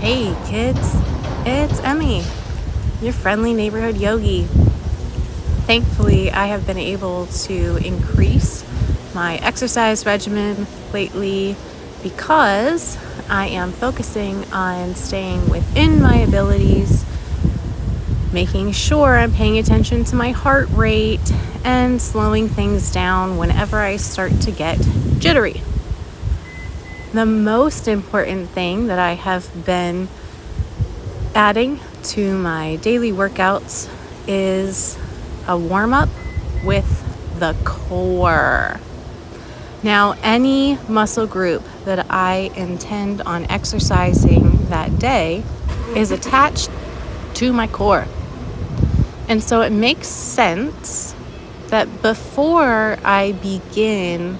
Hey kids, it's Emmy, your friendly neighborhood yogi. Thankfully, I have been able to increase my exercise regimen lately because I am focusing on staying within my abilities, making sure I'm paying attention to my heart rate and slowing things down whenever I start to get jittery. The most important thing that I have been adding to my daily workouts is a warm-up with the core. Now, any muscle group that I intend on exercising that day is attached to my core. And so it makes sense that before I begin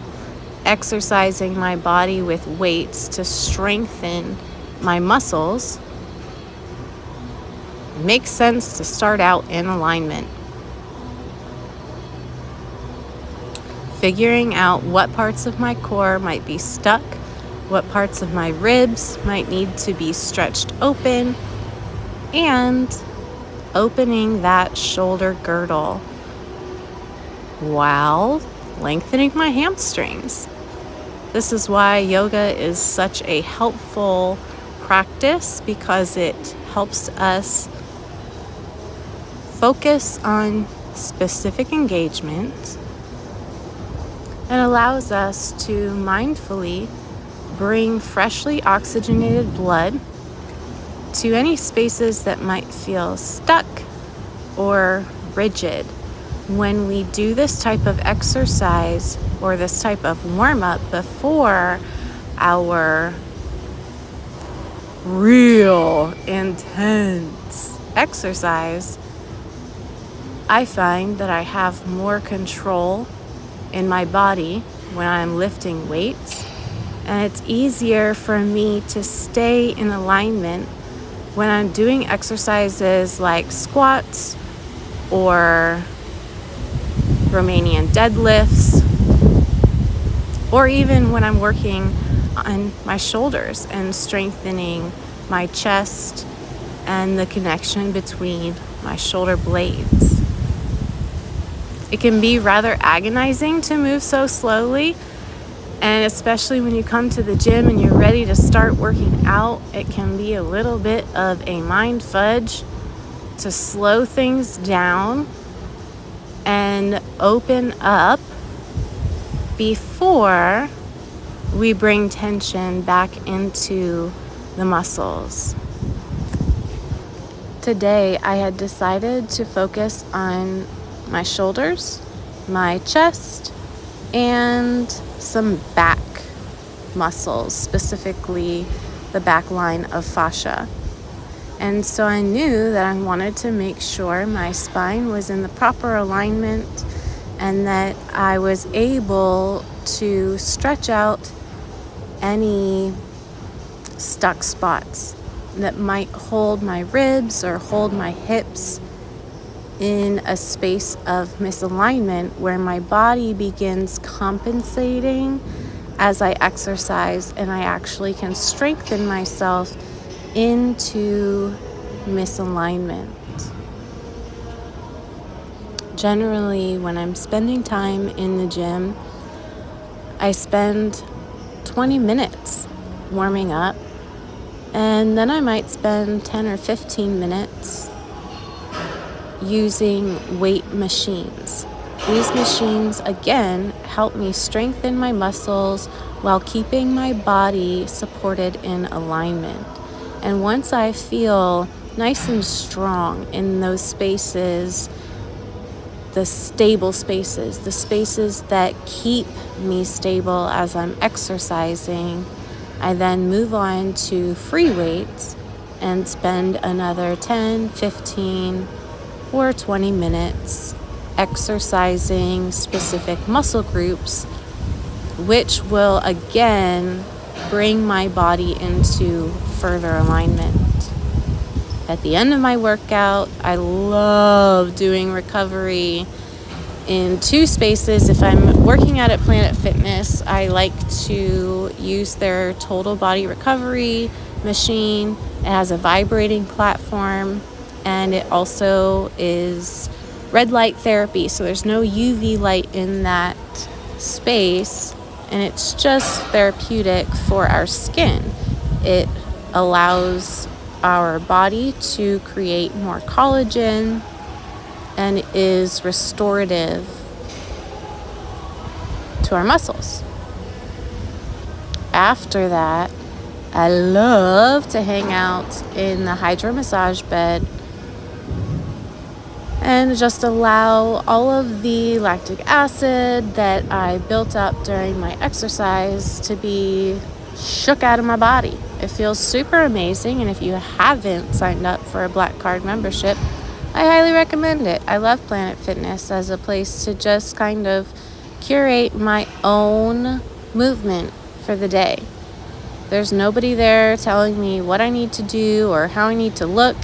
exercising my body with weights to strengthen my muscles, it makes sense to start out in alignment. Figuring out what parts of my core might be stuck, what parts of my ribs might need to be stretched open, and opening that shoulder girdle while lengthening my hamstrings. This is why yoga is such a helpful practice, because it helps us focus on specific engagement and allows us to mindfully bring freshly oxygenated blood to any spaces that might feel stuck or rigid. When we do this type of exercise or this type of warm-up before our real intense exercise, I find that I have more control in my body when I'm lifting weights, and it's easier for me to stay in alignment when I'm doing exercises like squats or Romanian deadlifts, or even when I'm working on my shoulders and strengthening my chest and the connection between my shoulder blades. It can be rather agonizing to move so slowly, and especially when you come to the gym and you're ready to start working out, it can be a little bit of a mind fudge to slow things down and open up before we bring tension back into the muscles. Today, I had decided to focus on my shoulders, my chest, and some back muscles, specifically the back line of fascia. And so I knew that I wanted to make sure my spine was in the proper alignment and that I was able to stretch out any stuck spots that might hold my ribs or hold my hips in a space of misalignment where my body begins compensating as I exercise, and I actually can strengthen myself into misalignment. Generally, when I'm spending time in the gym, I spend 20 minutes warming up, and then I might spend 10 or 15 minutes using weight machines. These machines, again, help me strengthen my muscles while keeping my body supported in alignment. And once I feel nice and strong in those spaces, the stable spaces, the spaces that keep me stable as I'm exercising, I then move on to free weights and spend another 10, 15, or 20 minutes exercising specific muscle groups, which will again bring my body into further alignment. At the end of my workout, I love doing recovery in two spaces. If I'm working out at Planet Fitness, I like to use their total body recovery machine. It has a vibrating platform, and it also is red light therapy, so there's no UV light in that space, and it's just therapeutic for our skin. It allows our body to create more collagen and is restorative to our muscles. After that, I love to hang out in the hydro massage bed and just allow all of the lactic acid that I built up during my exercise to be shook out of my body. It feels super amazing, and if you haven't signed up for a Black Card membership, I highly recommend it. I love Planet Fitness as a place to just kind of curate my own movement for the day. There's nobody there telling me what I need to do or how I need to look.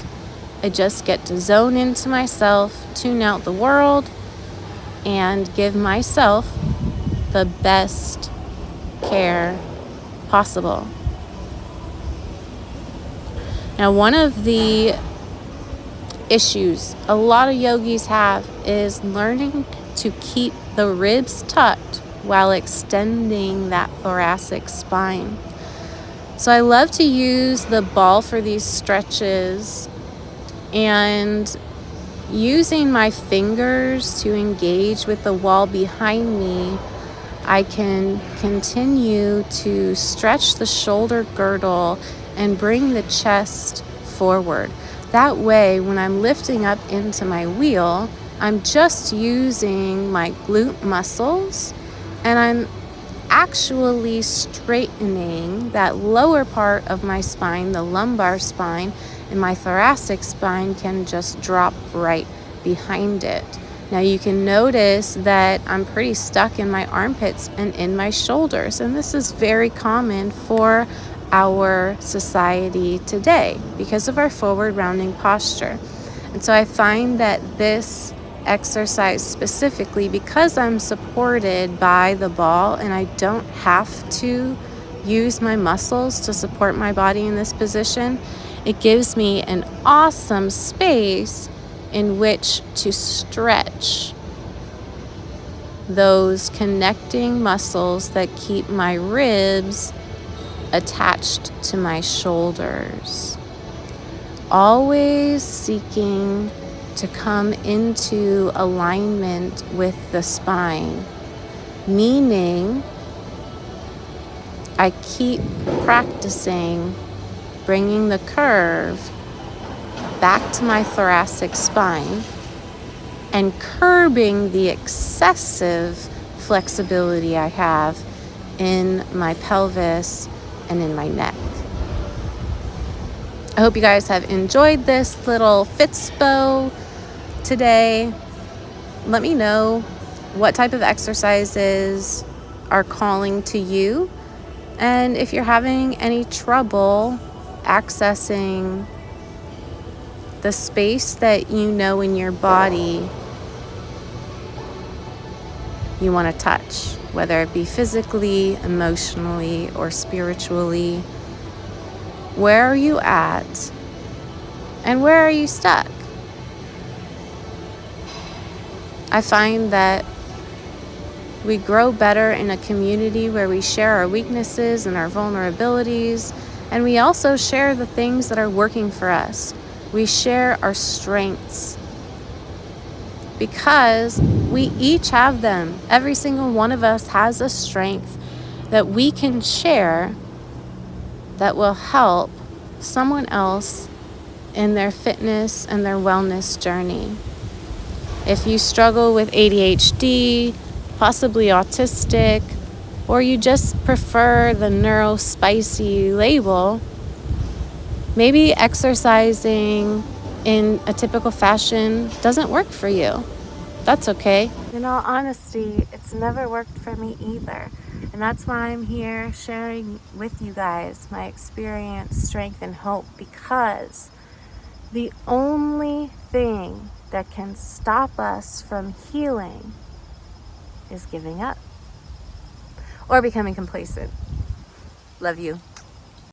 I just get to zone into myself, tune out the world, and give myself the best care possible. Now, one of the issues a lot of yogis have is learning to keep the ribs tucked while extending that thoracic spine. So I love to use the ball for these stretches, and using my fingers to engage with the wall behind me, I can continue to stretch the shoulder girdle and bring the chest forward. That way, when I'm lifting up into my wheel, I'm just using my glute muscles, and I'm actually straightening that lower part of my spine, the lumbar spine, and my thoracic spine can just drop right behind it. Now you can notice that I'm pretty stuck in my armpits and in my shoulders, and this is very common for our society today because of our forward rounding posture. And so I find that this exercise specifically, because I'm supported by the ball and I don't have to use my muscles to support my body in this position, it gives me an awesome space in which to stretch those connecting muscles that keep my ribs attached to my shoulders. Always seeking to come into alignment with the spine, meaning I keep practicing bringing the curve back to my thoracic spine and curbing the excessive flexibility I have in my pelvis and in my neck. I hope you guys have enjoyed this little Fitspo today. Let me know what type of exercises are calling to you, and if you're having any trouble accessing the space that you know in your body you want to touch, whether it be physically, emotionally, or spiritually. Where are you at, and where are you stuck? I find that we grow better in a community where we share our weaknesses and our vulnerabilities, and we also share the things that are working for us. We share our strengths because we each have them. Every single one of us has a strength that we can share that will help someone else in their fitness and their wellness journey. If you struggle with ADHD, possibly autistic, or you just prefer the neurospicy label, maybe exercising in a typical fashion doesn't work for you. That's okay. In all honesty, it's never worked for me either. And that's why I'm here sharing with you guys my experience, strength, and hope, because the only thing that can stop us from healing is giving up or becoming complacent. Love you.